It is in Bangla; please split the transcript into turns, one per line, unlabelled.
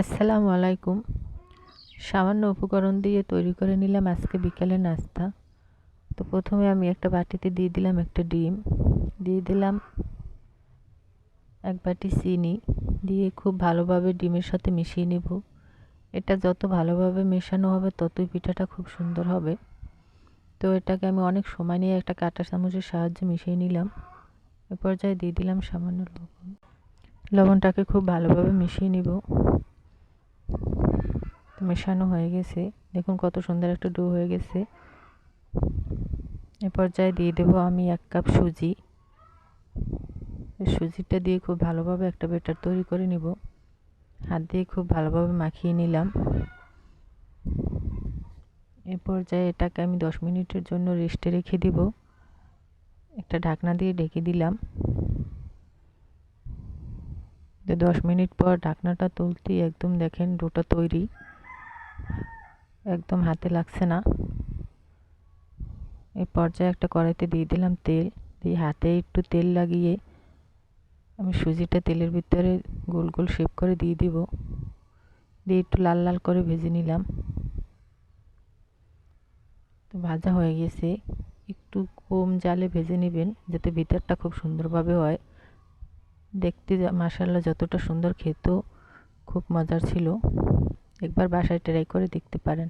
আসসালামু আলাইকুম। সামান্য উপকরণ দিয়ে তৈরি করে নিলাম আজকে বিকেলের নাস্তা। তো প্রথমে আমি একটা বাটিতে দিয়ে দিলাম একটা ডিম, দিয়ে দিলাম এক বাটি চিনি, দিয়ে খুব ভালোভাবে ডিমের সাথে মিশিয়ে নেব। এটা যত ভালোভাবে মেশানো হবে ততই পিঠাটা খুব সুন্দর হবে। তো এটাকে আমি অনেক সময় নিয়ে একটা কাঁটা চামচের সাহায্যে মিশিয়ে নিলাম। এ পর্যায়ে দিয়ে দিলাম সামান্য লবণ। লবণটাকে খুব ভালোভাবে মিশিয়ে নিব। মেশানো হয়ে গেছে, দেখুন কত সুন্দর একটা ডো হয়ে গেছে। এ পর্যায়ে দিয়ে দেব আমি 1 কাপ সুজি। সুজিটা দিয়ে খুব ভালোভাবে একটা ব্যাটার তৈরি করে নিব। হাত দিয়ে খুব ভালোভাবে মাখিয়ে নিলাম। এ পর্যায়ে এটাকে আমি 10 মিনিটের জন্য রেস্টে রেখে দিব। একটা ঢাকনা দিয়ে ঢেকে দিলাম। 10 মিনিট পর ঢাকনাটা তুলতেই একদম দেখেন ডোটা তৈরি, একদম হাতে লাগছে না। এই পর্যায়ে একটা কড়াইতে দিয়ে দিলাম তেল, দিয়ে হাতে একটু তেল লাগিয়ে আমি সুজিটা তেলের ভিতরে গোল গোল শেপ করে দিয়ে দিব, দিয়ে একটু লাল লাল করে ভেজে নিলাম। তো ভাজা হয়ে গেছে, একটু কম জালে ভেজে নেবেন যাতে ভিতরটা খুব সুন্দরভাবে হয়। দেখতে মাশাআল্লাহ যতটা সুন্দর, খেতেও খুব মজার ছিল। একবার বাসায় ট্রাই করে দেখতে পারেন।